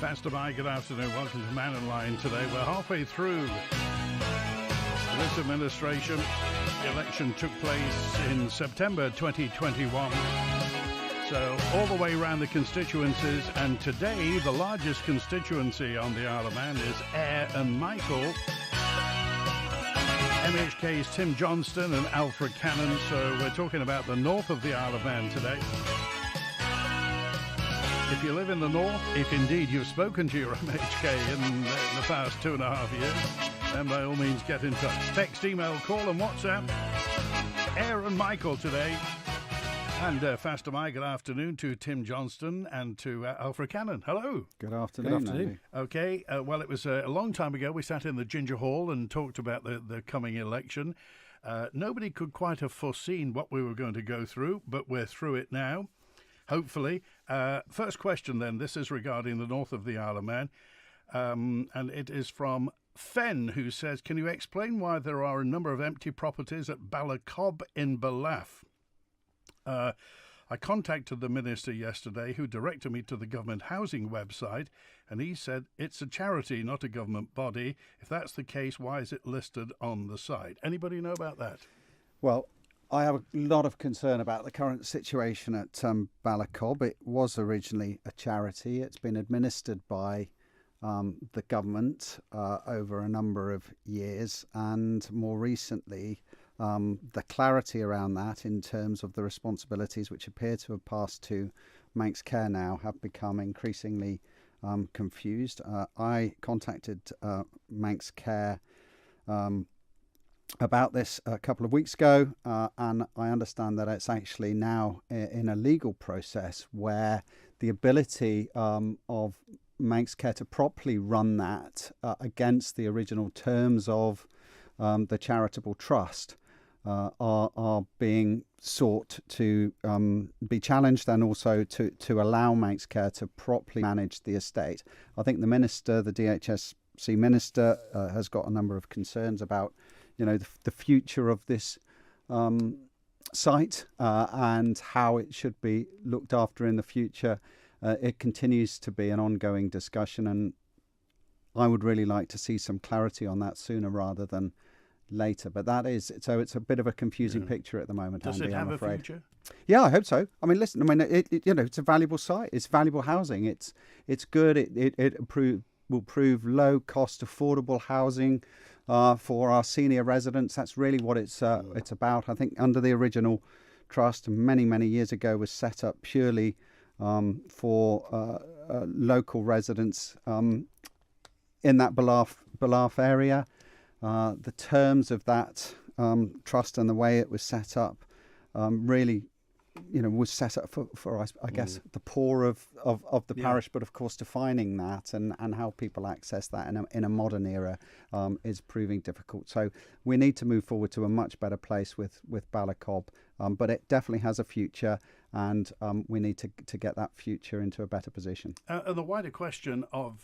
Pastor Mike, good afternoon. Welcome to Mannin Line today. We're halfway through this administration. The election took place in September 2021. So all the way around the constituencies, and today the largest constituency on the Isle of Man is Ayre and Michael. MHKs Tim Johnston and Alfred Cannan. So we're talking about the north of the Isle of Man today. If you live in the north, if indeed you've spoken to your MHK in the past 2.5 years, then by all means get in touch. Text, email, call and WhatsApp. Ayre and Michael today. And Faster Mike, good afternoon to Tim Johnston and to Alfred Cannan. Hello. Good afternoon. Good afternoon. Okay, well, it was a long time ago. We sat in the Ginger Hall and talked about the coming election. Nobody could quite have foreseen what we were going to go through, but we're through it now. Hopefully. First question then, this is regarding the north of the Isle of Man, and it is from Fen, who says, can you explain why there are a number of empty properties at Balacob in Balaf? I contacted the minister yesterday, who directed me to the government housing website, and he said it's a charity, not a government body. If that's the case, why is it listed on the site? Anybody know about that? Well, I have a lot of concern about the current situation at Balacob. It was originally a charity. It's been administered by the government over a number of years, and more recently the clarity around that in terms of the responsibilities which appear to have passed to Manx Care now have become increasingly confused. I contacted Manx Care about this a couple of weeks ago, and I understand that it's actually now in a legal process where the ability of Manx Care to properly run that against the original terms of the charitable trust are being sought to be challenged, and also to allow Manx Care to properly manage the estate. I think the minister, the DHSC minister, has got a number of concerns about the future of this site and how it should be looked after in the future. It continues to be an ongoing discussion, and I would really like to see some clarity on that sooner rather than later. But it's a bit of a confusing picture at the moment. Does Andy, it have I'm a afraid. future? Yeah, I hope so. I mean, listen. It's a valuable site. It's valuable housing. It's good. It will prove low cost, affordable housing for our senior residents. That's really what it's about. I think under the original trust many years ago was set up purely for local residents in that Balaf area. The terms of that trust and the way it was set up really was set up for I guess the poor of the parish, but of course defining that and how people access that in a modern era is proving difficult. So we need to move forward to a much better place with Balacob, but it definitely has a future, and we need to get that future into a better position. And the wider question of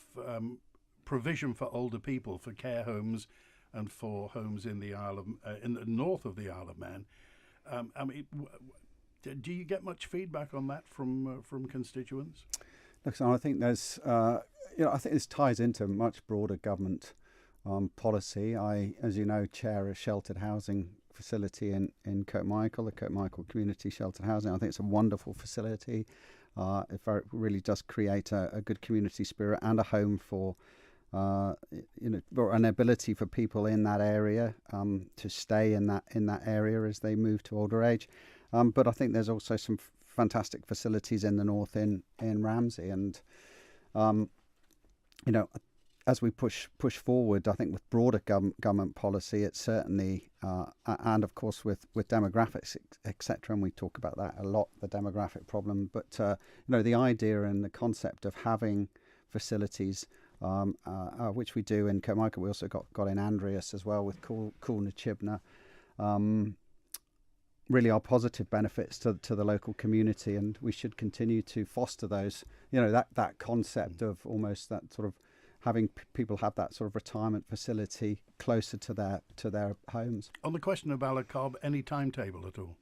provision for older people, for care homes and for homes in the in the north of the Isle of Man. Do you get much feedback on that from constituents? Look, so I think there's, I think this ties into much broader government policy. I, as you know, chair a sheltered housing facility in Kirk Michael, the Kirk Michael Community Sheltered Housing. I think it's a wonderful facility. It really does create a good community spirit and a home for, or an ability for people in that area to stay in that area as they move to older age. But I think there's also some fantastic facilities in the north in Ramsey, and as we push forward, I think with broader government policy, it's certainly and of course with demographics, etc. And we talk about that a lot, the demographic problem. But the idea and the concept of having facilities, which we do in Kirkmichael, we also got in Andreas as well with Cool Nachibna. Really are positive benefits to the local community, and we should continue to foster those. That concept of almost that sort of having people have that sort of retirement facility closer to their homes. On the question of Balacob, any timetable at all?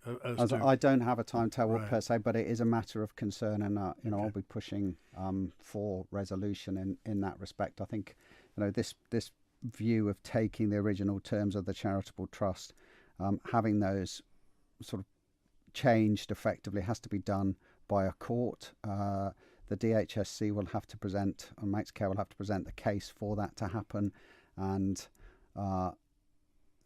I don't have a timetable Right. per se, but it is a matter of concern, and I'll be pushing for resolution in that respect. I think this view of taking the original terms of the charitable trust, having those sort of changed effectively, has to be done by a court. The DHSC will have to present, and MHK will have to present the case for that to happen, and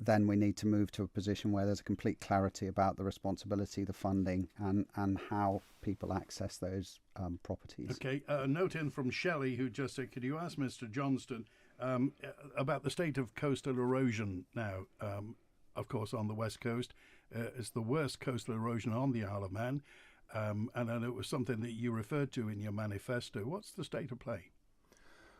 then we need to move to a position where there's a complete clarity about the responsibility, the funding, and how people access those properties. Okay, a note in from Shelley, who just said, could you ask Mr. Johnston about the state of coastal erosion now? Of course, on the west coast, it's the worst coastal erosion on the Isle of Man, and I know it was something that you referred to in your manifesto. What's the state of play?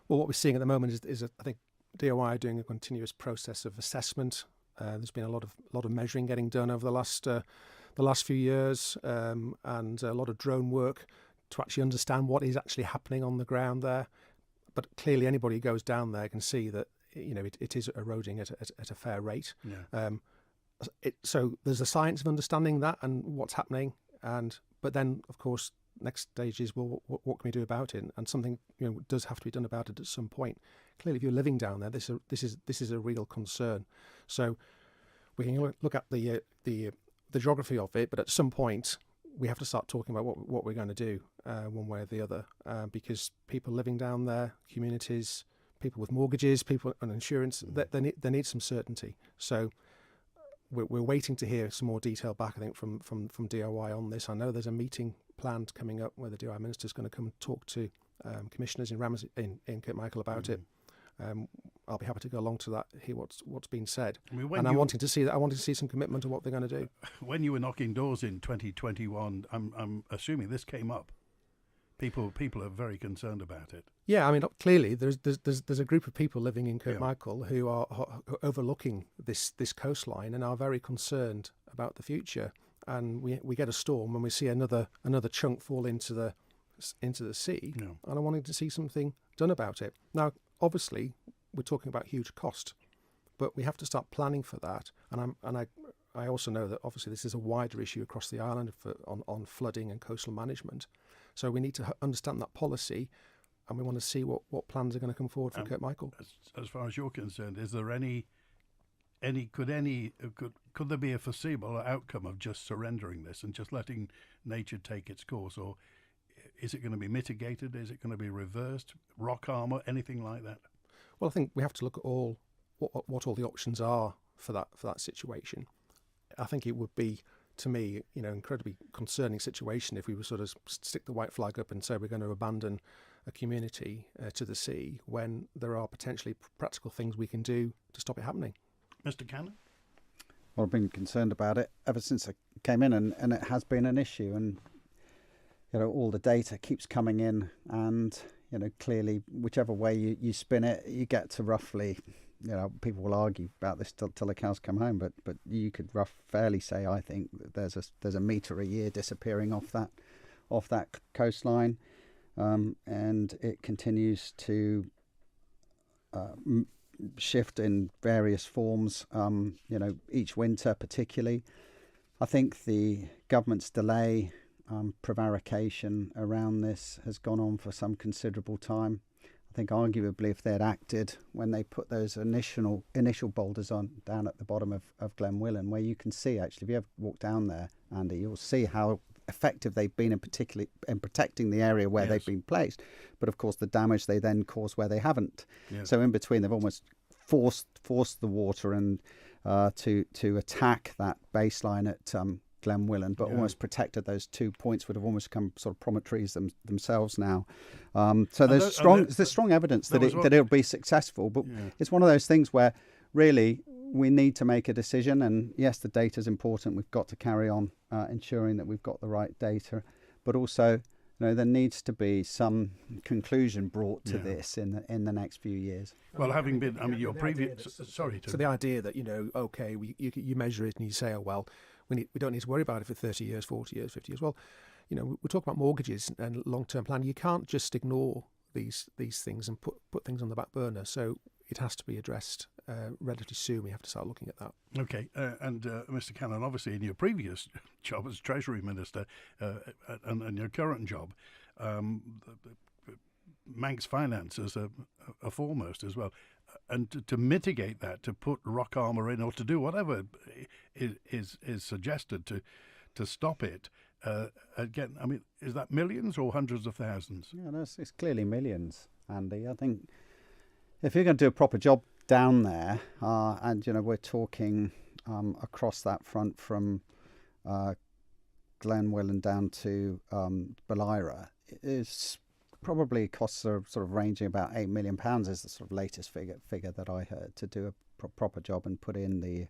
Well, what we're seeing at the moment is I think DOI are doing a continuous process of assessment. There's been a lot of measuring getting done over the last few years, and a lot of drone work to actually understand what is actually happening on the ground there. But clearly, anybody who goes down there can see that it is eroding at a fair rate. Yeah. So there's a science of understanding that and what's happening, but then of course next stage is, well, what can we do about it? And something does have to be done about it at some point. Clearly, if you're living down there, this is a real concern. So we can look at the geography of it, but at some point we have to start talking about what we're going to do, one way or the other, because people living down there, communities, people with mortgages, people on insurance, they need some certainty. So we're waiting to hear some more detail back, I think, from DOI on this. I know there's a meeting planned coming up where the DOI Minister is going to come and talk to commissioners in Kirkmichael about it. I'll be happy to go along to that, hear what's been said. I'm wanting to see that. I want to see some commitment to what they're going to do. When you were knocking doors in 2021, I'm assuming this came up. People are very concerned about it. Yeah, I mean, clearly there's a group of people living in Kirkmichael who are overlooking this coastline and are very concerned about the future. And we get a storm and we see another chunk fall into the sea, and I wanted to see something done about it. Now, obviously, we're talking about huge cost, but we have to start planning for that. And I also know that obviously this is a wider issue across the island on flooding and coastal management. So we need to understand that policy, and we want to see what plans are going to come forward for Kirkmichael. As far as you're concerned, is there could there be a foreseeable outcome of just surrendering this and just letting nature take its course, or is it going to be mitigated? Is it going to be reversed? Rock armour, anything like that? Well, I think we have to look at what all the options are for that situation. I think it would be, to me, incredibly concerning situation if we were sort of stick the white flag up and say we're going to abandon a community to the sea when there are potentially practical things we can do to stop it happening. Mr. Cannan? Well, I've been concerned about it ever since I came in, and it has been an issue. And all the data keeps coming in, and clearly, whichever way you spin it, you get to roughly. People will argue about this till the cows come home, but you could fairly say, I think, that there's a metre a year disappearing off that coastline, and it continues to shift in various forms. Each winter, particularly, I think the government's delay, prevarication around this has gone on for some considerable time. I think arguably if they'd acted when they put those initial boulders down at the bottom of Glenwillan, where you can see, actually, if you ever walk down there, Andy, you'll see how effective they've been in protecting the area where they've been placed. But of course the damage they then cause where they haven't. Yes. So in between they've almost forced the water and to attack that baseline at Glenwillan, but almost protected those 2 points, would have almost become sort of promontories themselves now. So there's strong evidence that it'll be successful, but it's one of those things where really we need to make a decision. And yes, the data is important. We've got to carry on ensuring that we've got the right data, but also there needs to be some conclusion brought to this in the next few years. Well, having been, your previous, sorry. So the idea that okay, you measure it and you say, oh well, we don't need to worry about it for 30 years, 40 years, 50 years. Well, we talk about mortgages and long-term plan. You can't just ignore these things and put things on the back burner. So it has to be addressed relatively soon. We have to start looking at that. Okay, and Mr. Cannan, obviously in your previous job as Treasury Minister and your current job, Manx finances are foremost as well. And to mitigate that, to put rock armour in or to do whatever is suggested to stop it, again, I mean, is that millions or hundreds of thousands? Yeah, no, it's clearly millions, Andy. I think if you're going to do a proper job down there, and we're talking across that front from Glenwillan down to Ayre, it's probably costs are sort of ranging about £8 million is the sort of latest figure that I heard, to do a proper job and put in the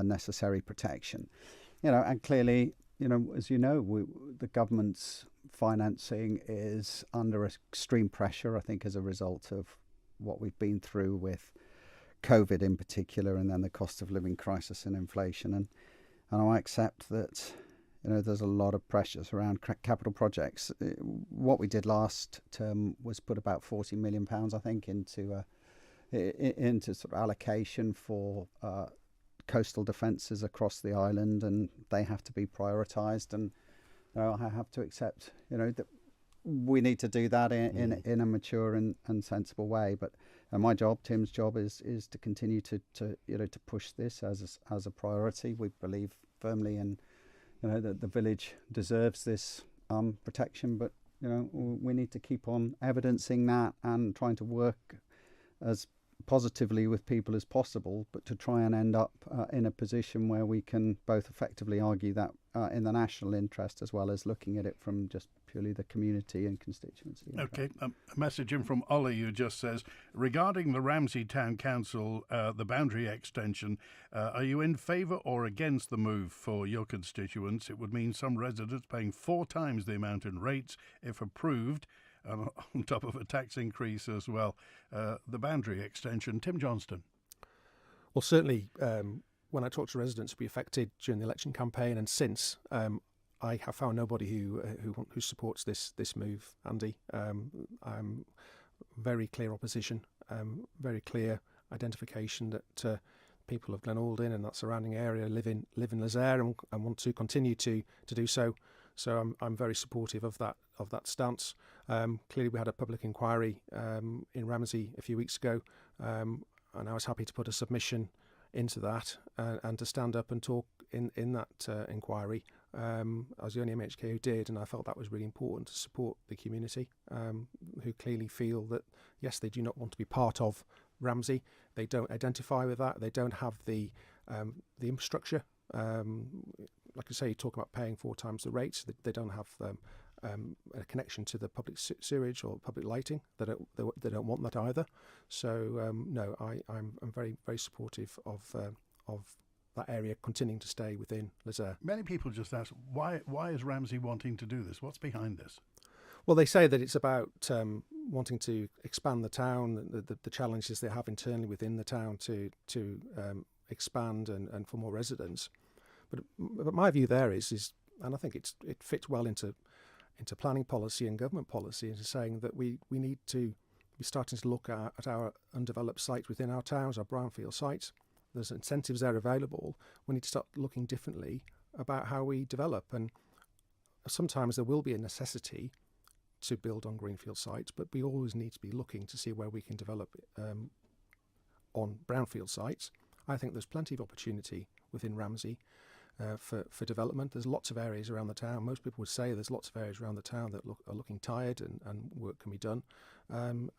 necessary protection. And clearly, as you know, the government's financing is under extreme pressure, I think, as a result of what we've been through with COVID in particular, and then the cost of living crisis and inflation. And I accept that, there's a lot of pressures around capital projects. What we did last term was put about £40 million, I think, into sort of allocation for coastal defences across the island, and they have to be prioritised. And I have to accept, that we need to do that in a mature and sensible way. But my job, Tim's job, is to continue to push this as a priority. We believe firmly in that the village deserves this protection, but we need to keep on evidencing that and trying to work as positively with people as possible, but to try and end up in a position where we can both effectively argue that in the national interest, as well as looking at it from just purely the community and constituency interest. Okay, a message in from Ollie, who just says, regarding the Ramsey Town Council, the boundary extension, are you in favour or against the move for your constituents? It would mean some residents paying 4 times the amount in rates if approved, and on top of a tax increase as well. The boundary extension. Tim Johnston. Well, certainly, when I talk to residents who be affected during the election campaign and since, I have found nobody who supports this move, Andy. I'm very clear opposition, very clear identification that people of Glenaldin and that surrounding area live in Lezayre and want to continue to do so. So I'm very supportive of that stance. Clearly, we had a public inquiry in Ramsey a few weeks ago, and I was happy to put a submission into that and to stand up and talk in that inquiry. I was the only MHK who did, and I felt that was really important to support the community, who clearly feel that, yes, they do not want to be part of Ramsey. They don't identify with that. They don't have the infrastructure. Like I say, you talk about paying 4 times the rates. They don't have a connection to the public sewage or public lighting. They don't want that either. So no, I'm very, very supportive of that area continuing to stay within Lezayre. Many people just ask, why is Ramsey wanting to do this? What's behind this? Well, they say that it's about wanting to expand the town, the challenges they have internally within the town to expand and for more residents. But my view there is, and I think it fits well into planning policy and government policy, into saying that we need to be starting to look at our undeveloped sites within our towns, our brownfield sites. There's incentives there available. We need to start looking differently about how we develop. And sometimes there will be a necessity to build on greenfield sites, but we always need to be looking to see where we can develop on brownfield sites. I think there's plenty of opportunity within Ramsey for development. There's lots of areas around the town. Most people would say there's lots of areas around the town that are looking tired and work can be done. And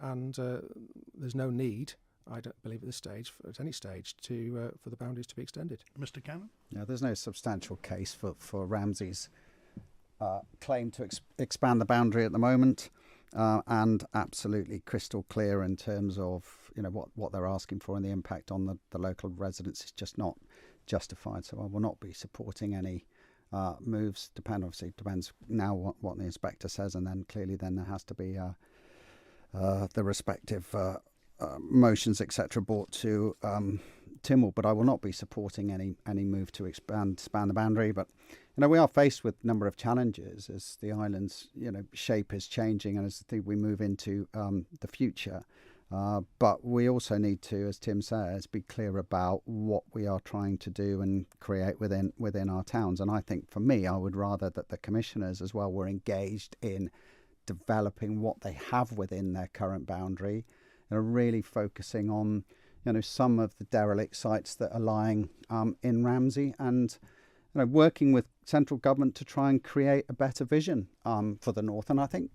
there's no need, I don't believe at this stage, at any stage, for the boundaries to be extended. Mr. Cannan? Yeah, there's no substantial case for Ramsey's claim to expand the boundary at the moment, and absolutely crystal clear in terms of what they're asking for and the impact on the local residents is just not justified. So I will not be supporting any moves. Obviously depends now what the inspector says, and then clearly there has to be the respective motions etc. brought to Tynwald. But I will not be supporting any move to expand the boundary. But we are faced with a number of challenges as the island's shape is changing, and as we move into the future. But we also need to, as Tim says, be clear about what we are trying to do and create within our towns. And I think for me, I would rather that the commissioners as well were engaged in developing what they have within their current boundary and are really focusing on, some of the derelict sites that are lying in Ramsey, and working with central government to try and create a better vision for the north. And I think,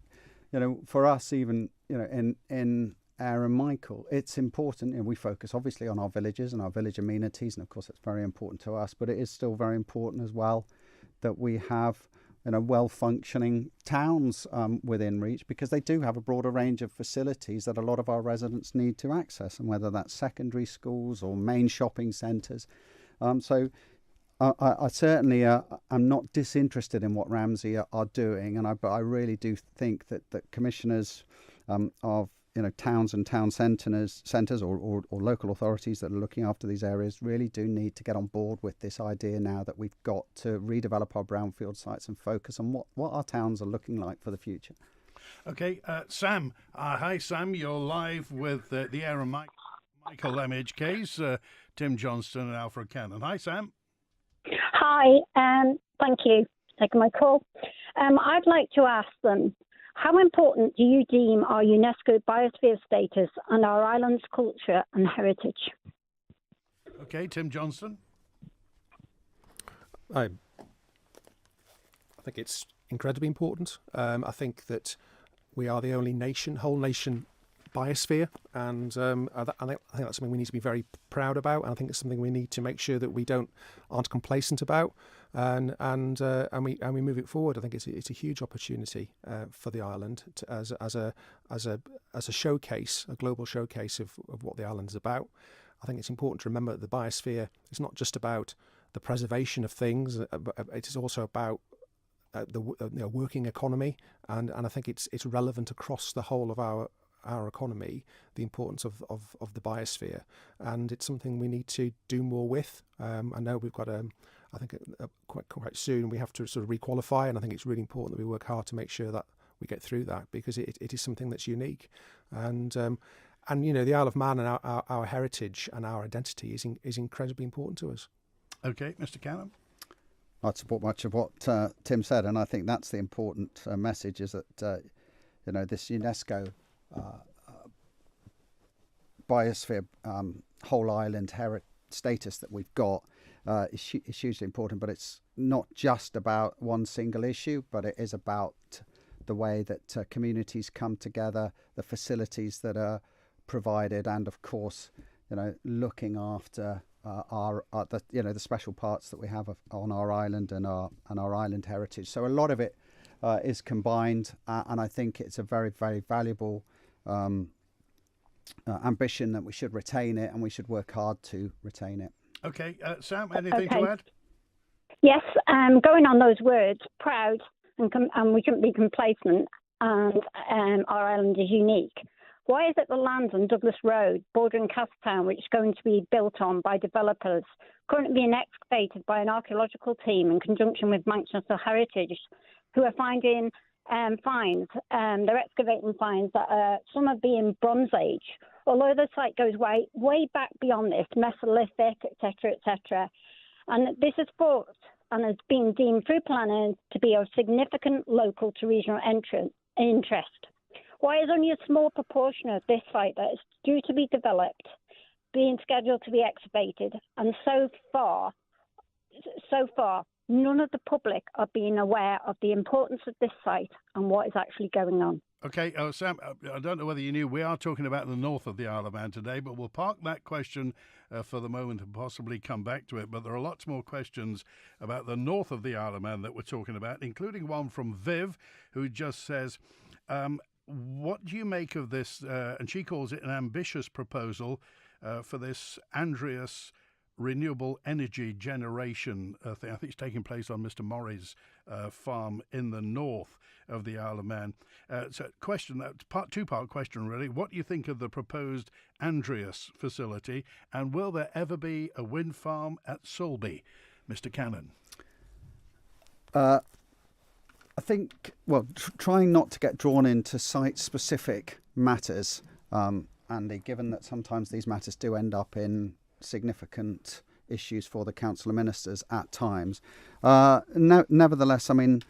for us, even in Ayre and Michael, it's important. We focus obviously on our villages and our village amenities, and of course it's very important to us. But it is still very important as well that we have well-functioning towns within reach, because they do have a broader range of facilities that a lot of our residents need to access, and whether that's secondary schools or main shopping centres. So I certainly am not disinterested in what Ramsey are doing, but I really do think that commissioners of towns and town centres or local authorities that are looking after these areas really do need to get on board with this idea now that we've got to redevelop our brownfield sites and focus on what our towns are looking like for the future. Okay, Sam. Hi, Sam. You're live with the Ayre and Michael MHKs, Tim Johnston and Alfred Cannan. Hi, Sam. Hi, thank you for taking my call. I'd like to ask them, how important do you deem our UNESCO biosphere status and our island's culture and heritage? Okay, Tim Johnston. I think it's incredibly important. I think that we are the only whole nation biosphere, and I think that's something we need to be very proud about, and I think it's something we need to make sure that we aren't complacent about, and we move it forward. I think it's a huge opportunity for the island as a showcase, a global showcase of what the island is about. I think it's important to remember that the biosphere is not just about the preservation of things; it is also about the working economy, and I think it's relevant across the whole of our economy, the importance of the biosphere, and it's something we need to do more with. I know we've got I think quite soon we have to sort of requalify, and I think it's really important that we work hard to make sure that we get through that, because it is something that's unique, and the Isle of Man and our heritage and our identity is incredibly important to us. Okay, Mr. Cannan. I'd support much of what Tim said, and I think that's the important message, is that this UNESCO biosphere whole island status that we've got is hugely important, but it's not just about one single issue, but it is about the way that communities come together, the facilities that are provided, and of course looking after the special parts that we have on our island and our island heritage. So a lot of it is combined, and I think it's a very, very valuable ambition that we should retain it, and we should work hard to retain it. Okay, Sam, anything to add? Yes, going on those words, proud, and we shouldn't be complacent, and our island is unique. Why is it the land on Douglas Road, bordering Casttown, which is going to be built on by developers, currently being excavated by an archaeological team in conjunction with Manchester Heritage, who are finding finds? They're excavating finds that some are being Bronze Age, although the site goes way back beyond this, Mesolithic, etc. And this is thought and has been deemed through planning to be of significant local to regional interest. Why is only a small proportion of this site that is due to be developed being scheduled to be excavated? And so far, none of the public are being aware of the importance of this site and what is actually going on. Okay, Sam, I don't know whether you knew, we are talking about the north of the Isle of Man today, but we'll park that question for the moment and possibly come back to it. But there are lots more questions about the north of the Isle of Man that we're talking about, including one from Viv, who just says, what do you make of this? And she calls it an ambitious proposal for this Andreas renewable energy generation thing. I think it's taking place on Mr. Murray's farm in the north of the Isle of Man. So two-part question, really. What do you think of the proposed Andreas facility, and will there ever be a wind farm at Sulby, Mr. Cannan? I think, trying not to get drawn into site-specific matters, and Andy, given that sometimes these matters do end up in significant issues for the Council of Ministers at times. Nevertheless, I mean,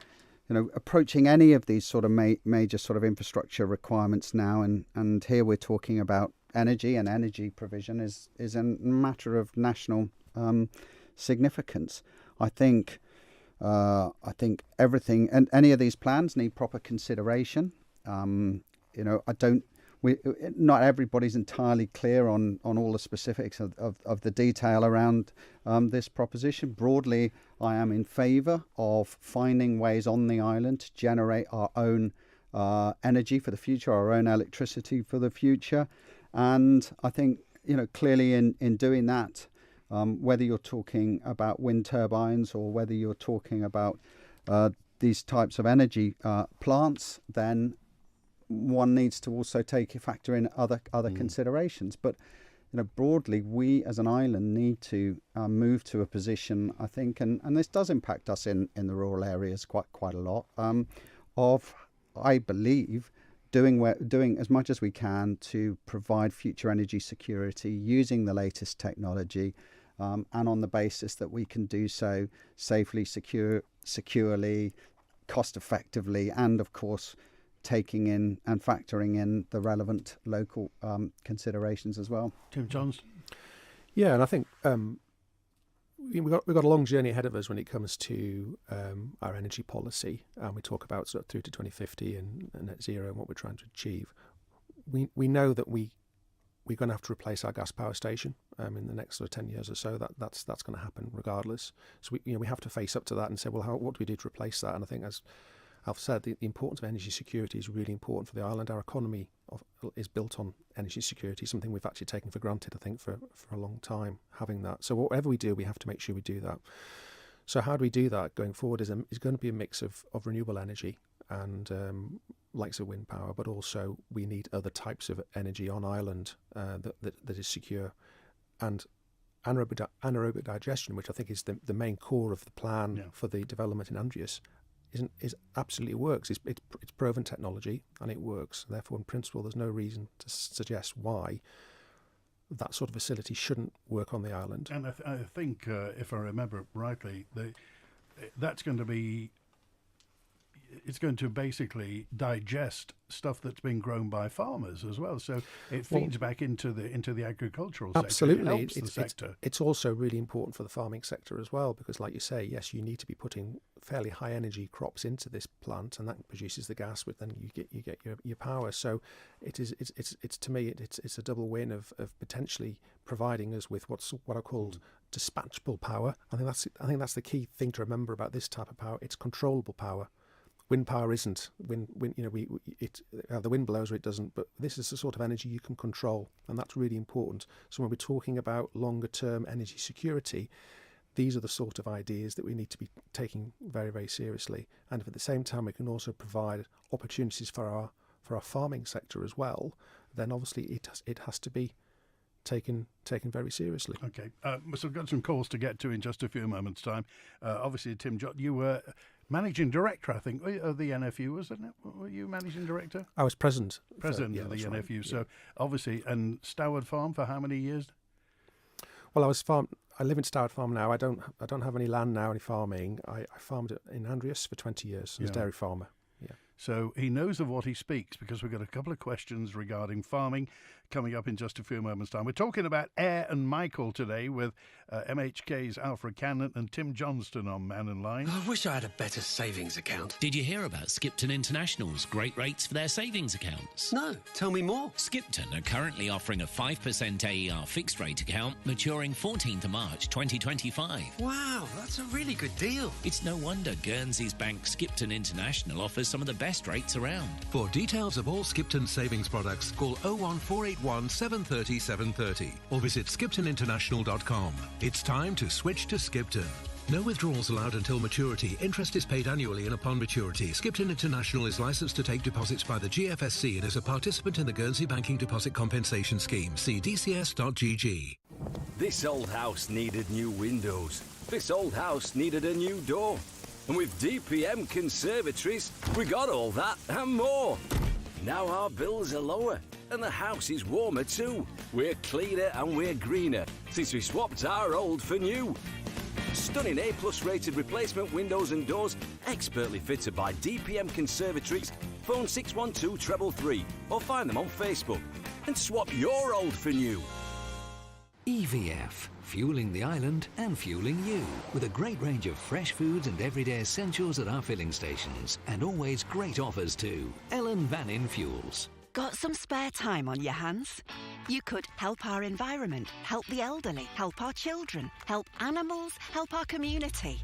approaching any of these sort of major sort of infrastructure requirements now, and here we're talking about energy, and energy provision is a matter of national significance. I think everything and any of these plans need proper consideration. Not everybody's entirely clear on all the specifics of the detail around this proposition. Broadly, I am in favour of finding ways on the island to generate our own energy for the future, our own electricity for the future. And I think, clearly in doing that, whether you're talking about wind turbines or whether you're talking about these types of energy plants, then one needs to also factor in other considerations. But broadly, we as an island need to move to a position, I think, and this does impact us in the rural areas quite a lot, of, I believe, doing as much as we can to provide future energy security using the latest technology, and on the basis that we can do so safely, securely, cost effectively, and of course taking in and factoring in the relevant local considerations as well. Tim Johnston. Yeah, and I think we've got a long journey ahead of us when it comes to our energy policy, and we talk about sort of through to 2050 and net zero and what we're trying to achieve. We know that we're going to have to replace our gas power station in the next sort of 10 years or so. That's going to happen regardless. So we have to face up to that and say, well, what do we do to replace that? And I think, as Alf said, the importance of energy security is really important for the island. Our economy is built on energy security, something we've actually taken for granted, I think, for a long time, having that. So whatever we do, we have to make sure we do that. So how do we do that going forward is going to be a mix of renewable energy and likes of wind power, but also we need other types of energy on island that is secure. And anaerobic digestion, which I think is the main core of the plan for the development in Andreas, is absolutely works. It's proven technology and it works. Therefore, in principle, there's no reason to suggest why that sort of facility shouldn't work on the island. And I think, if I remember rightly, that's going to be. It's going to basically digest stuff that's been grown by farmers as well. So it feeds back into the agricultural sector. Absolutely. It helps the sector. It's also really important for the farming sector as well, because like you say, yes, you need to be putting fairly high energy crops into this plant, and that produces the gas, but then you get your power. So it's to me it's a double win of potentially providing us with what I called dispatchable power. I think that's the key thing to remember about this type of power. It's controllable power. Wind power isn't. The wind blows or it doesn't, but this is the sort of energy you can control, and that's really important. So when we're talking about longer term energy security, these are the sort of ideas that we need to be taking very, very seriously. And if at the same time we can also provide opportunities for our farming sector as well, then obviously it has to be taken very seriously. Okay, so we've got some calls to get to in just a few moments' time. Obviously, Tim, you were managing director, I think, of the NFU, wasn't it? Were you managing director? I was president. President of the NFU. Right. So obviously, and Stoward Farm for how many years? Well, I live in Stoward Farm now. I don't have any land now, any farming. I farmed in Andreas for 20 years as a dairy farmer. Yeah. So he knows of what he speaks, because we've got a couple of questions regarding farming coming up in just a few moments' time. We're talking about Ayre and Michael today with MHKs Alfred, Cannan and Tim Johnston on Mannin Line. I wish I had a better savings account. Did you hear about Skipton International's great rates for their savings accounts? No, tell me more. Skipton are currently offering a 5% AER fixed rate account maturing 14th of March 2025. Wow, that's a really good deal. It's no wonder Guernsey's bank Skipton International offers some of the best rates around. For details of all Skipton savings products, call 01481 730 730 or visit skiptoninternational.com. It's time to switch to Skipton. No withdrawals allowed until maturity. Interest is paid annually and upon maturity. Skipton International is licensed to take deposits by the GFSC and is a participant in the Guernsey Banking Deposit Compensation Scheme. See dcs.gg. This old house needed new windows. This old house needed a new door. And with DPM Conservatories, we got all that and more. Now our bills are lower and the house is warmer too. We're cleaner and we're greener since we swapped our old for new. Stunning A+ rated replacement windows and doors, expertly fitted by DPM Conservatories. Phone 612 333 or find them on Facebook and swap your old for new. EVF, fueling the island and fueling you. With a great range of fresh foods and everyday essentials at our filling stations. And always great offers too. Mannin Fuels. Got some spare time on your hands? You could help our environment, help the elderly, help our children, help animals, help our community.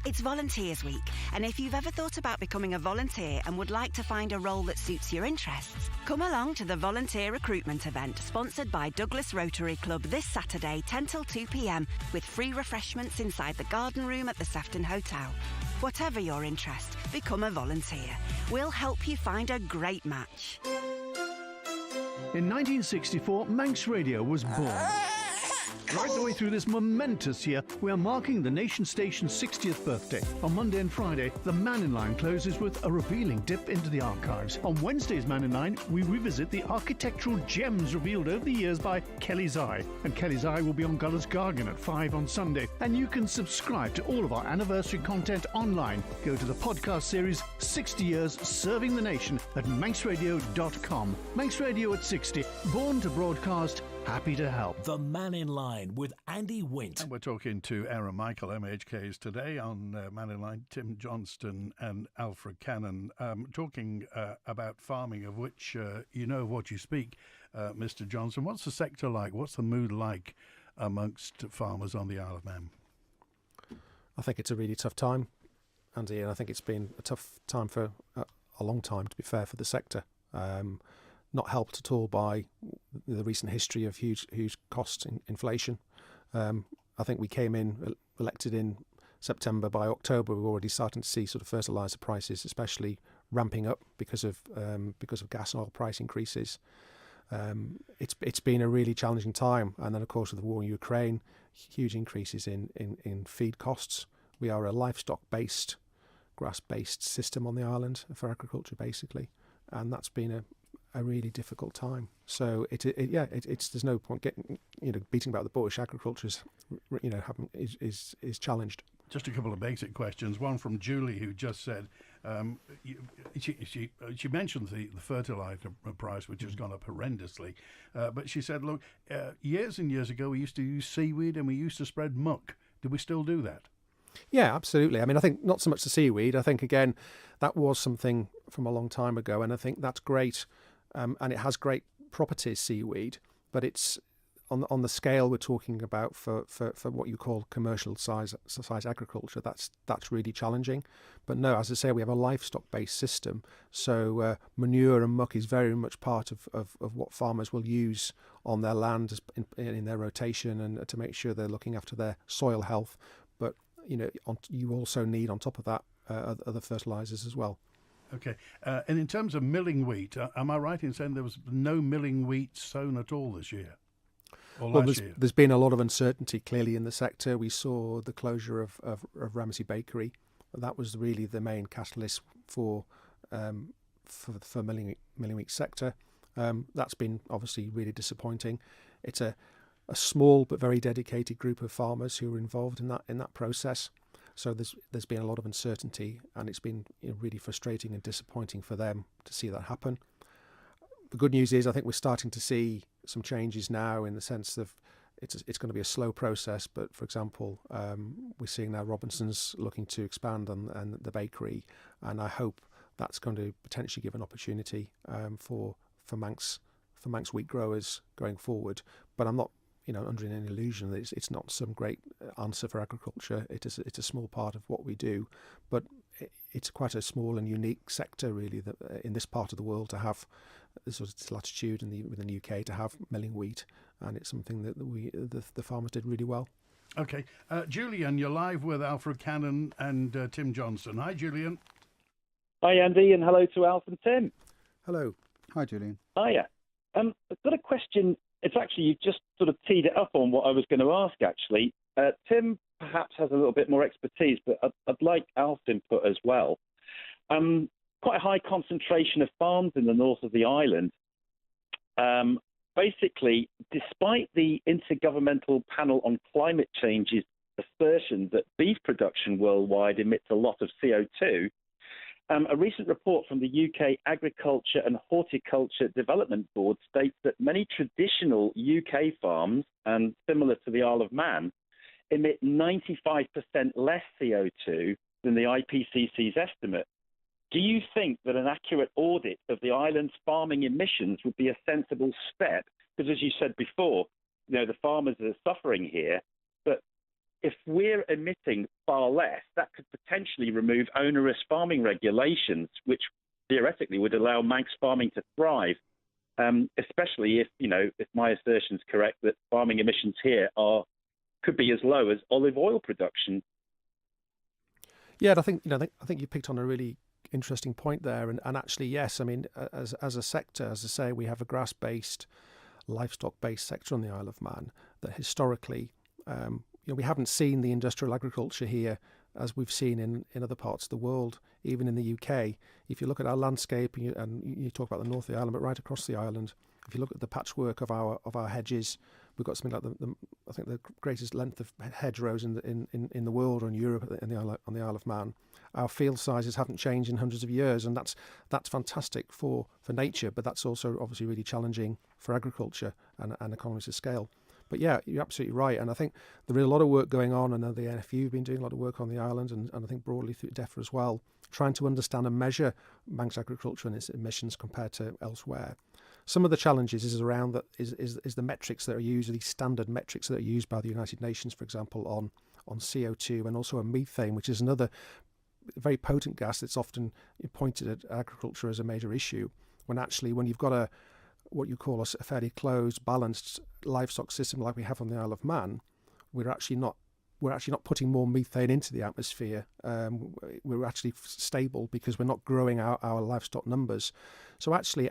It's Volunteers Week, and if you've ever thought about becoming a volunteer and would like to find a role that suits your interests, come along to the volunteer recruitment event sponsored by Douglas Rotary Club this Saturday 10 till 2 p.m. with free refreshments inside the garden room at the Sefton Hotel. Whatever your interest, become a volunteer. We'll help you find a great match. In 1964, Manx Radio was born. Right the way through this momentous year, we are marking the nation station's 60th birthday. On Monday and Friday, the Mannin line closes with a revealing dip into the archives. On Wednesday's Mannin line, we revisit the architectural gems revealed over the years by Kelly's Eye. And Kelly's Eye will be on Guller's Gargan at 5 on Sunday. And you can subscribe to all of our anniversary content online. Go to the podcast series 60 Years Serving the Nation at manxradio.com. Manx Radio at 60, born to broadcast, happy to help. The Mannin Line with Andy Wint. And we're talking to Ayre Michael, MHKs, today on Mannin Line, Tim Johnston and Alfred Cannan, talking about farming, of which you know what you speak, Mr. Johnston. What's the sector like? What's the mood like amongst farmers on the Isle of Man? I think it's a really tough time, Andy, and I think it's been a tough time for a long time, to be fair, for the sector. Not helped at all by the recent history of huge cost inflation. I think we came in, elected in September. By October, we were already starting to see sort of fertiliser prices, especially ramping up because of gas and oil price increases. It's been a really challenging time, and then of course with the war in Ukraine, huge increases in feed costs. We are a livestock-based, grass-based system on the island for agriculture, basically, and that's been a really difficult time. So it's there's no point getting beating about the bush. Agriculture is challenged. Just a couple of basic questions. One from Julie, who just said she mentioned the fertilizer price, which has gone up horrendously, but she said, look, years and years ago we used to use seaweed and we used to spread muck. Do we still do that? Yeah, absolutely. I mean, I think not so much the seaweed. I think, again, that was something from a long time ago, and I think that's great. And it has great properties, seaweed, but it's on the scale we're talking about for what you call commercial size agriculture. That's really challenging. But no, as I say, we have a livestock-based system, so manure and muck is very much part of what farmers will use on their land in their rotation, and to make sure they're looking after their soil health. But you also need on top of that other fertilizers as well. Okay, and in terms of milling wheat, am I right in saying there was no milling wheat sown at all this year? There's been a lot of uncertainty clearly in the sector. We saw the closure of Ramsey Bakery. That was really the main catalyst for milling wheat sector. That's been obviously really disappointing. It's a small but very dedicated group of farmers who were involved in that process. So there's been a lot of uncertainty, and it's been really frustrating and disappointing for them to see that happen. The good news is I think we're starting to see some changes now, in the sense of it's going to be a slow process. But for example, we're seeing now Robinson's looking to expand on the bakery, and I hope that's going to potentially give an opportunity for Manx wheat growers going forward. But I'm not under any illusion that it's not some great answer for agriculture. It's a small part of what we do, but it's quite a small and unique sector, really, that in this part of the world to have this sort of latitude within the UK to have milling wheat, and it's something that the farmers did really well. Okay, Julian, you're live with Alfred Cannan and Tim Johnston. Hi, Julian. Hi, Andy, and hello to Alf and Tim. Hello. Hi, Julian. Hiya. I've got a question. It's actually, you've just sort of teed it up on what I was going to ask, actually. Tim perhaps has a little bit more expertise, but I'd like Alf's input as well. Quite a high concentration of farms in the north of the island. basically, despite the Intergovernmental Panel on Climate Change's assertion that beef production worldwide emits a lot of CO2, a recent report from the UK Agriculture and Horticulture Development Board states that many traditional UK farms, and similar to the Isle of Man, emit 95% less CO2 than the IPCC's estimate. Do you think that an accurate audit of the island's farming emissions would be a sensible step? Because as you said before, the farmers are suffering here, but if we're emitting far less, that could potentially remove onerous farming regulations, which theoretically would allow Manx farming to thrive, especially if my assertion is correct that farming emissions here could be as low as olive oil production. Yeah, I think you picked on a really interesting point there, and actually, yes, I mean, as a sector, as I say, we have a grass-based, livestock-based sector on the Isle of Man that historically, we haven't seen the industrial agriculture here as we've seen in other parts of the world, even in the UK. If you look at our landscape, and you talk about the north of the island, but right across the island, if you look at the patchwork of our hedges, we've got something like I think the greatest length of hedgerows in the world or in Europe on the Isle of Man. Our field sizes haven't changed in hundreds of years, and that's fantastic for nature, but that's also obviously really challenging for agriculture and economies of scale. But yeah, you're absolutely right, and I think there is a lot of work going on. I know the NFU have been doing a lot of work on the island, and I think broadly through DEFRA as well, trying to understand and measure Manx agriculture and its emissions compared to elsewhere. Some of the challenges is around that is the metrics that are used, or these standard metrics that are used by the United Nations, for example, on CO2 and also on methane, which is another very potent gas that's often pointed at agriculture as a major issue, when you've got what you call a fairly closed, balanced livestock system like we have on the Isle of Man, we're actually not putting more methane into the atmosphere. We're actually stable because we're not growing our livestock numbers. So actually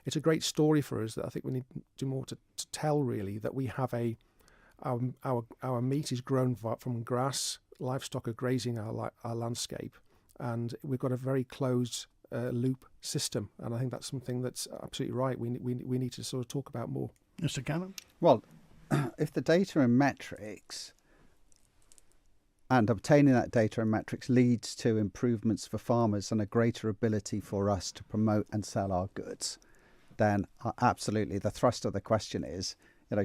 it's a great story for us that I think we need to do more to tell, really, that we have our meat is grown from grass, livestock are grazing our landscape, and we've got a very closed loop system, and I think that's something that's absolutely right. We need to sort of talk about more. Mr. Cannan? Well, if the data and metrics and obtaining that data and metrics leads to improvements for farmers and a greater ability for us to promote and sell our goods, then absolutely the thrust of the question is,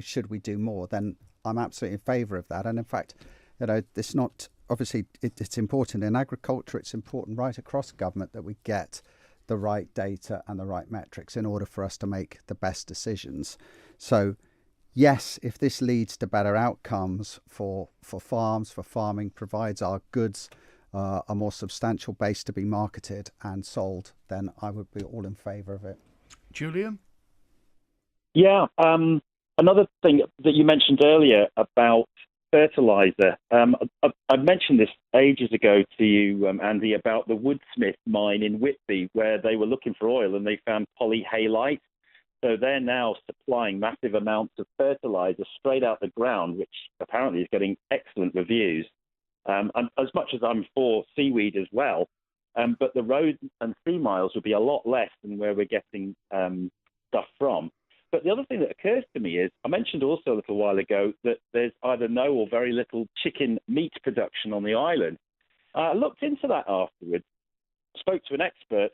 should we do more? Then I'm absolutely in favour of that. And in fact, it's not, obviously it's important in agriculture, it's important right across government that we get the right data and the right metrics in order for us to make the best decisions. So yes, if this leads to better outcomes for farms, for farming, provides our goods a more substantial base to be marketed and sold, then I would be all in favour of it. Julian? Yeah, another thing that you mentioned earlier about fertilizer. I mentioned this ages ago to you, Andy, about the Woodsmith mine in Whitby, where they were looking for oil and they found polyhalite. So they're now supplying massive amounts of fertilizer straight out the ground, which apparently is getting excellent reviews. And as much as I'm for seaweed as well, but the road and sea miles would be a lot less than where we're getting stuff from. But the other thing that occurs to me is, I mentioned also a little while ago that there's either no or very little chicken meat production on the island. I looked into that afterwards, spoke to an expert.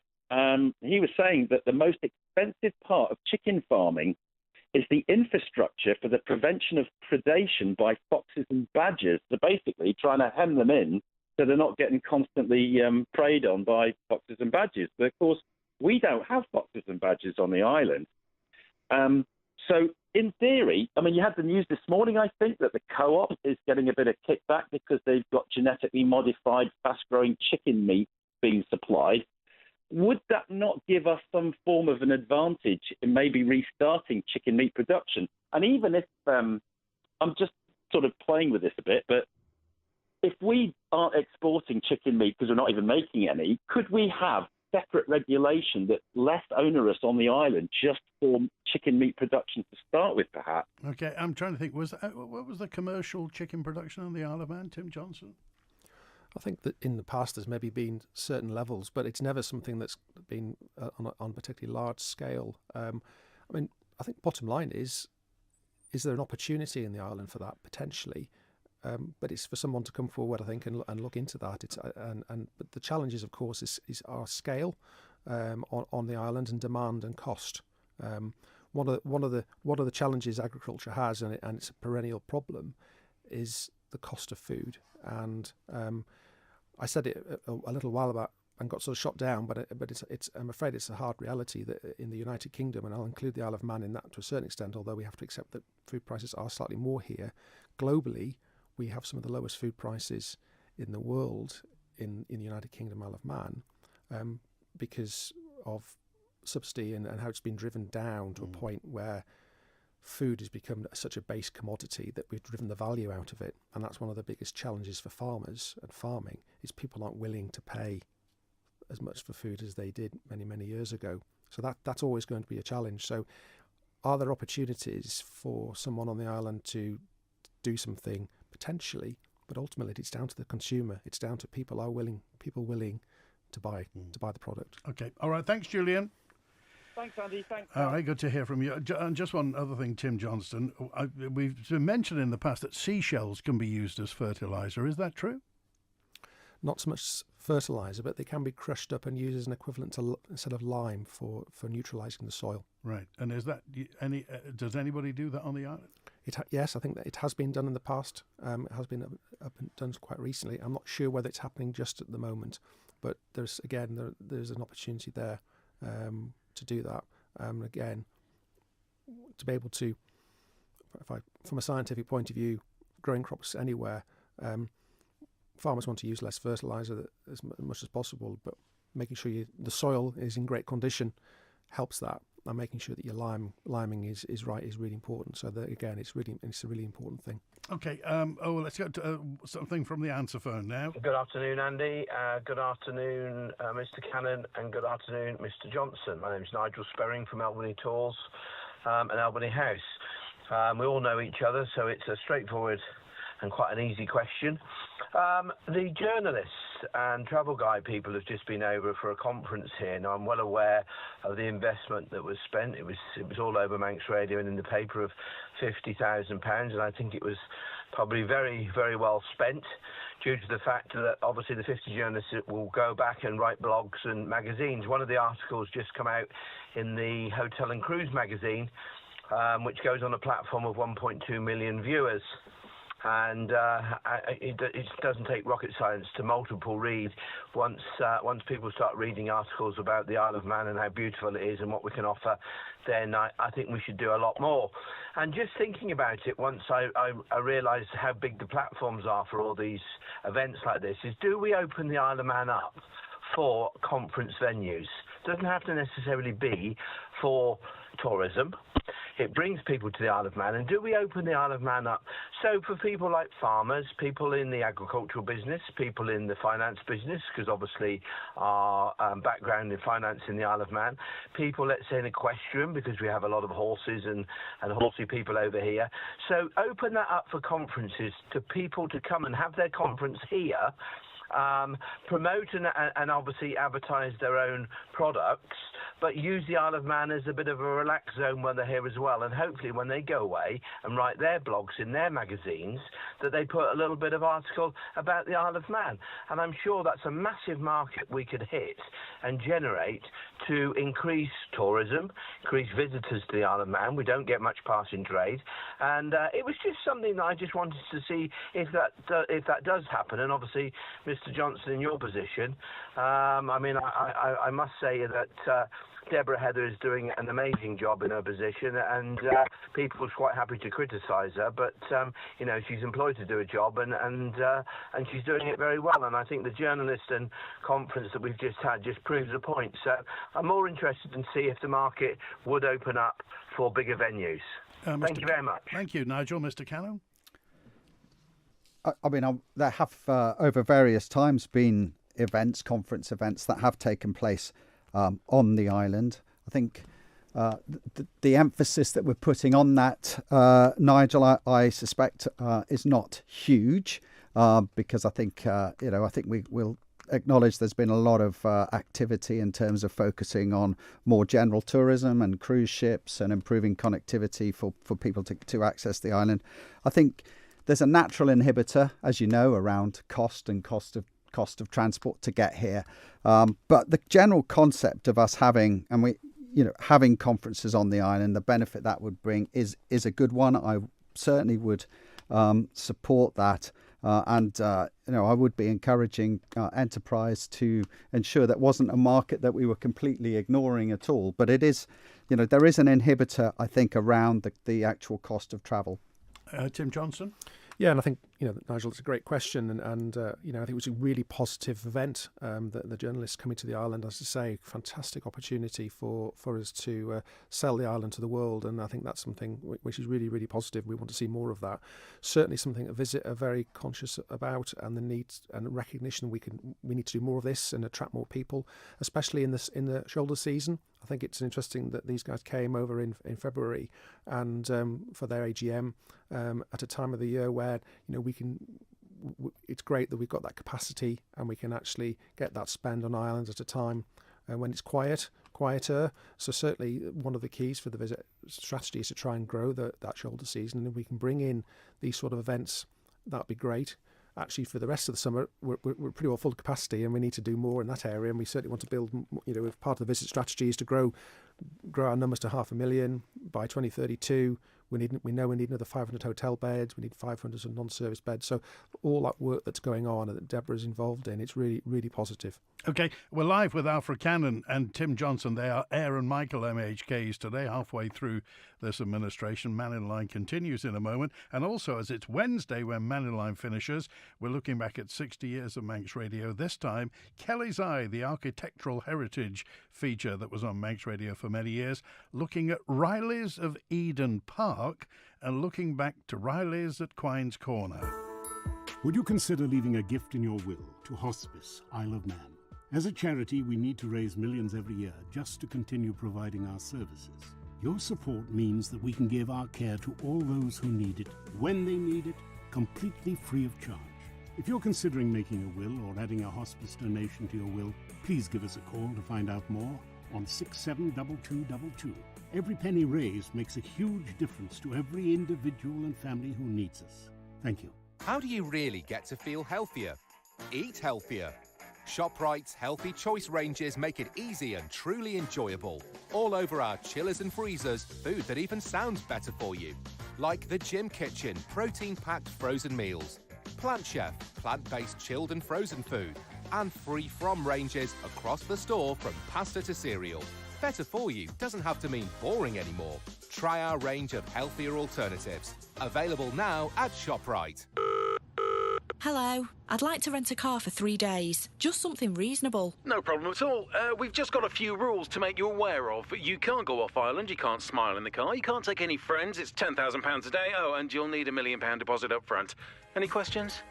He was saying that the most expensive part of chicken farming is the infrastructure for the prevention of predation by foxes and badgers. So basically trying to hem them in so they're not getting constantly preyed on by foxes and badgers. But of course, we don't have foxes and badgers on the island. So in theory, I mean, you had the news this morning, I think, that the co-op is getting a bit of kickback because they've got genetically modified, fast-growing chicken meat being supplied. Would that not give us some form of an advantage in maybe restarting chicken meat production? And even if, I'm just sort of playing with this a bit, but if we aren't exporting chicken meat because we're not even making any, could we have separate regulation that's less onerous on the island just for chicken meat production to start with, perhaps? Okay, I'm trying to think. What was the commercial chicken production on the Isle of Man, Tim Johnston? I think that in the past there's maybe been certain levels, but it's never something that's been on a particularly large scale. I mean, I think bottom line is there an opportunity in the island for that potentially? But it's for someone to come forward, I think, and look into that. But the challenges, of course, is our scale on the island, and demand and cost. One of the challenges agriculture has, and it's a perennial problem, is the cost of food. And I said it a little while back and got sort of shot down, but it's I'm afraid it's a hard reality that in the United Kingdom, and I'll include the Isle of Man in that to a certain extent, although we have to accept that food prices are slightly more here. Globally, we have some of the lowest food prices in the world in the United Kingdom, Isle of Man, because of subsidy and how it's been driven down to a point where food has become such a base commodity that we've driven the value out of it. And that's one of the biggest challenges for farmers and farming, is people aren't willing to pay as much for food as they did many, many years ago. So that's always going to be a challenge. So are there opportunities for someone on the island to do something? Potentially, but ultimately it's down to the consumer. It's down to people willing to buy the product. Okay. All right. Thanks, Julian. Thanks, Andy. Thanks. All right. Good to hear from you. And just one other thing, Tim Johnston. We've mentioned in the past that seashells can be used as fertiliser. Is that true? Not so much fertiliser, but they can be crushed up and used as an equivalent to instead of lime for neutralising the soil. Right. And is that does anybody do that on the island? Yes, I think that it has been done in the past. It has been up and done quite recently. I'm not sure whether it's happening just at the moment, but there's an opportunity there to do that. Again, to be able to, from a scientific point of view, growing crops anywhere, farmers want to use less fertiliser as much as possible, but making sure the soil is in great condition helps that. And making sure that your liming is right is really important. So that, again, it's a really important thing. Okay. Let's get to something from the answer phone now. Good afternoon, Andy. Good afternoon, Mr. Cannan, and good afternoon, Mr. Johnston. My name is Nigel Sperring from Albany Tours and Albany House. We all know each other, so it's a straightforward and quite an easy question. The journalists and travel guide people have just been over for a conference here. Now, I'm well aware of the investment that was spent. It was all over Manx Radio and in the paper of £50,000, and I think it was probably very, very well spent, due to the fact that obviously the 50 journalists will go back and write blogs and magazines. One of the articles just come out in the Hotel and Cruise magazine, which goes on a platform of 1.2 million viewers. And it doesn't take rocket science to multiple read. Once people start reading articles about the Isle of Man and how beautiful it is and what we can offer, then I think we should do a lot more. And just thinking about it, once I realised how big the platforms are for all these events like this, is do we open the Isle of Man up for conference venues? Doesn't have to necessarily be for tourism. It brings people to the Isle of Man. And do we open the Isle of Man up so for people like farmers, people in the agricultural business, people in the finance business, because obviously our background in finance in the Isle of Man, people, let's say, in equestrian, because we have a lot of horses and horsey people over here. So open that up for conferences, to people to come and have their conference here, promote and obviously advertise their own products, but use the Isle of Man as a bit of a relaxed zone when they're here as well. And hopefully when they go away and write their blogs in their magazines, that they put a little bit of article about the Isle of Man. And I'm sure that's a massive market we could hit and generate to increase tourism, increase visitors to the Isle of Man. We don't get much passing trade. And it was just something that I just wanted to see if that does happen. And obviously, Mr. Johnston, in your position, I must say that Deborah Heather is doing an amazing job in her position, and people are quite happy to criticise her, but she's employed to do a job, and she's doing it very well. And I think the journalist and conference that we've just had just proves the point. So I'm more interested in see if the market would open up for bigger venues. Thank you very much. Thank you, Nigel. Mr. Cannan? There have over various times been conference events that have taken place on the island. I think the emphasis that we're putting on that, Nigel, I suspect is not huge, because I think I think we'll acknowledge there's been a lot of activity in terms of focusing on more general tourism and cruise ships and improving connectivity for people to access the island. I think there's a natural inhibitor, as you know, around cost of transport to get here. But the general concept of us having conferences on the island, the benefit that would bring is a good one. I certainly would support that. I would be encouraging enterprise to ensure that wasn't a market that we were completely ignoring at all. But it is, there is an inhibitor, I think, around the actual cost of travel. Tim Johnston? Yeah, and I think, Nigel, it's a great question. And I think it was a really positive event, the journalists coming to the island. As I say, fantastic opportunity for us to sell the island to the world. And I think that's something which is really, really positive. We want to see more of that. Certainly something that Visit are very conscious about, and the need and recognition we need to do more of this and attract more people, especially in the shoulder season. I think it's interesting that these guys came over in February and for their AGM at a time of the year where it's great that we've got that capacity and we can actually get that spend on islands at a time when it's quieter. So certainly one of the keys for the Visit strategy is to try and grow that shoulder season, and if we can bring in these sort of events, that'd be great. Actually, for the rest of the summer, we're pretty well full capacity, and we need to do more in that area. And we certainly want to build. If part of the Visit strategy is to grow our numbers to 500,000 by 2032. We know we need another 500 hotel beds. We need 500 non-service beds. So all that work that's going on and that Deborah's involved in, it's really, really positive. Okay, we're live with Alfred Cannan and Tim Johnston. They are Ayre and Michael MHKs today, halfway through this administration. Mannin Line continues in a moment. And also, as it's Wednesday when Mannin Line finishes, we're looking back at 60 years of Manx Radio. This time, Kelly's Eye, the architectural heritage feature that was on Manx Radio for many years, looking at Riley's of Eden Park and looking back to Riley's at Quine's Corner. Would you consider leaving a gift in your will to Hospice Isle of Man? As a charity, we need to raise millions every year just to continue providing our services. Your support means that we can give our care to all those who need it, when they need it, completely free of charge. If you're considering making a will or adding a hospice donation to your will, please give us a call to find out more on 672222. Every penny raised makes a huge difference to every individual and family who needs us. Thank you. How do you really get to feel healthier? Eat healthier. ShopRite's Healthy Choice ranges make it easy and truly enjoyable. All over our chillers and freezers, food that even sounds better for you. Like the Gym Kitchen protein-packed frozen meals, Plant Chef plant-based chilled and frozen food, and free from ranges across the store from pasta to cereal. Better for you doesn't have to mean boring anymore. Try our range of healthier alternatives. Available now at ShopRite. Hello, I'd like to rent a car for 3 days. Just something reasonable. No problem at all. We've just got a few rules to make you aware of. You can't go off island, you can't smile in the car, you can't take any friends, it's £10,000 a day, and you'll need £1 million deposit up front. Any questions?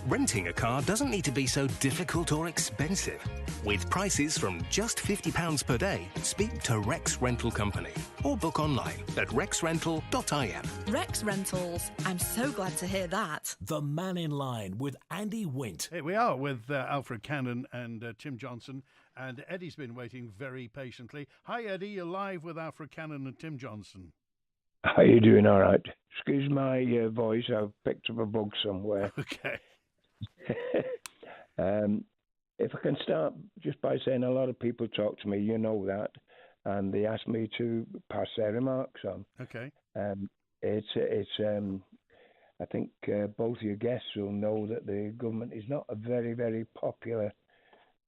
Renting a car doesn't need to be so difficult or expensive. With prices from just £50 per day, speak to Rex Rental Company or book online at rexrental.in. Rex Rentals. I'm so glad to hear that. The Mannin Line with Andy Wint. Here we are with Alfred Cannan and Tim Johnston, and Eddie's been waiting very patiently. Hi, Eddie. You're live with Alfred Cannan and Tim Johnston. How you doing? All right. Excuse my voice. I've picked up a bug somewhere. Okay. If I can start just by saying a lot of people talk to me, you know that, and they ask me to pass their remarks on. Okay. I think both your guests will know that the government is not a very, very popular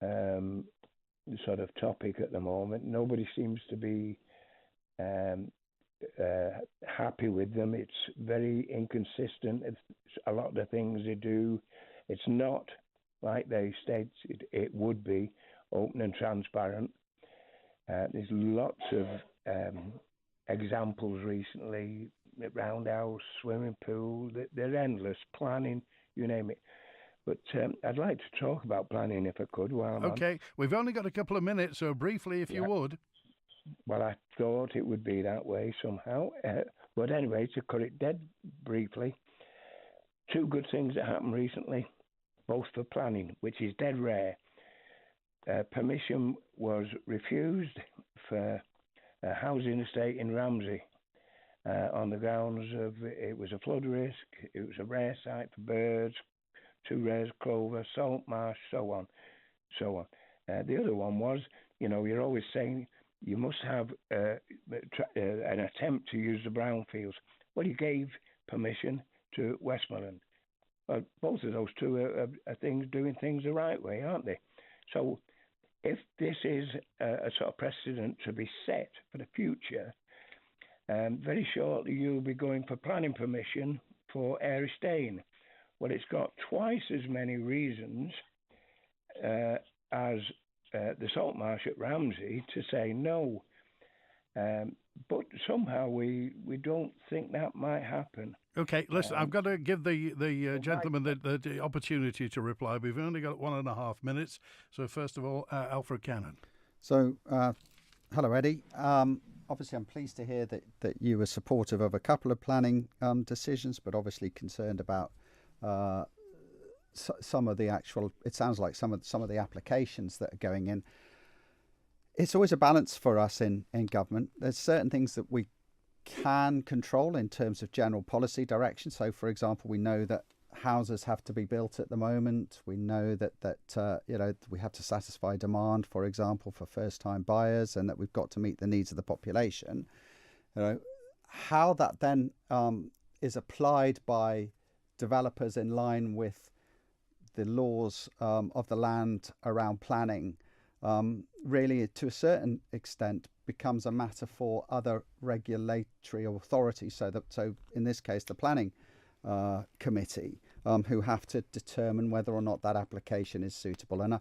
sort of topic at the moment. Nobody seems to be happy with them. It's very inconsistent. It's a lot of the things they do. It's not like they state it would be, open and transparent. There's lots of examples recently, roundhouse, swimming pool, they're endless, planning, you name it. But I'd like to talk about planning if I could while I'm Okay, we've only got a couple of minutes, so briefly if you would. Well, I thought it would be that way somehow. But anyway, to cut it dead briefly, two good things that happened recently, both for planning, which is dead rare. permission was refused for a housing estate in Ramsey on the grounds of it was a flood risk, it was a rare site for birds, too rare clover, salt marsh, so on. The other one was, you're always saying you must have an attempt to use the brownfields. Well, you gave permission to Westmoreland. Well, both of those two are doing things the right way, aren't they? So if this is a sort of precedent to be set for the future, very shortly you'll be going for planning permission for Ayre. Well, it's got twice as many reasons as the salt marsh at Ramsey to say no. But somehow we don't think that might happen. Okay, listen, I've got to give the gentleman the opportunity to reply. We've only got 1.5 minutes. So first of all, Alfred Cannan. So, hello, Eddie. Obviously, I'm pleased to hear that you were supportive of a couple of planning decisions, but obviously concerned about some of the actual. It sounds like some of the applications that are going in. It's always a balance for us in government. There's certain things that we can control in terms of general policy direction. So, for example, we know that houses have to be built at the moment. We know that we have to satisfy demand, for example, for first-time buyers, and that we've got to meet the needs of the population. How that then is applied by developers in line with the laws of the land around planning really, to a certain extent, becomes a matter for other regulatory authorities. So in this case, the planning committee, who have to determine whether or not that application is suitable. And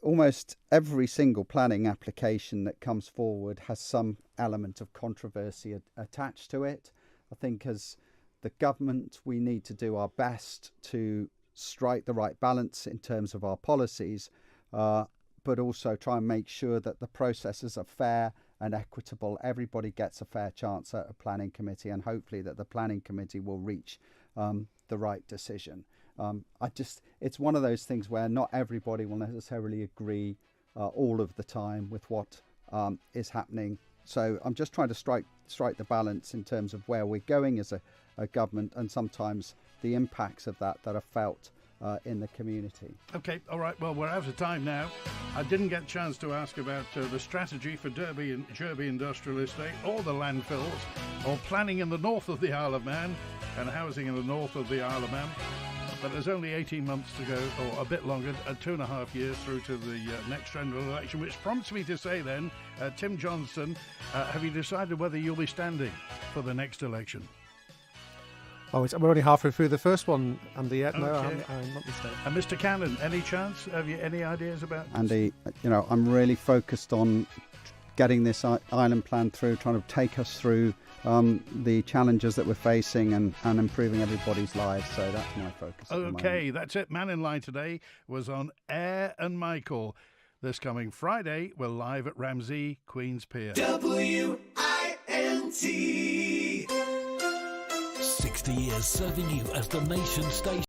almost every single planning application that comes forward has some element of controversy attached to it. I think as the government, we need to do our best to strike the right balance in terms of our policies, but also try and make sure that the processes are fair and equitable. Everybody gets a fair chance at a planning committee, and hopefully that the planning committee will reach the right decision. It's one of those things where not everybody will necessarily agree all of the time with what is happening. So I'm just trying to strike the balance in terms of where we're going as a government, and sometimes the impacts of that are felt in the community. Okay, all right, well, we're out of time now. I didn't get a chance to ask about the strategy for Derby Industrial Estate, or the landfills, or planning in the north of the Isle of Man and housing in the north of the Isle of Man. But there's only 18 months to go, or a bit longer, 2.5 years through to the next general election, which prompts me to say then, Tim Johnston, have you decided whether you'll be standing for the next election? Oh, we're only halfway through the first one, Andy, yet. No, Okay. I'm not mistaken. And Mr. Cannan, any chance? Have you any ideas about this? Andy, I'm really focused on getting this island plan through, trying to take us through the challenges that we're facing and improving everybody's lives. So that's my focus at the moment. Okay, that's it. Mannin Line today was on Ayre and Michael. This coming Friday, we're live at Ramsey, Queen's Pier. WINT. 60 years serving you as the nation station.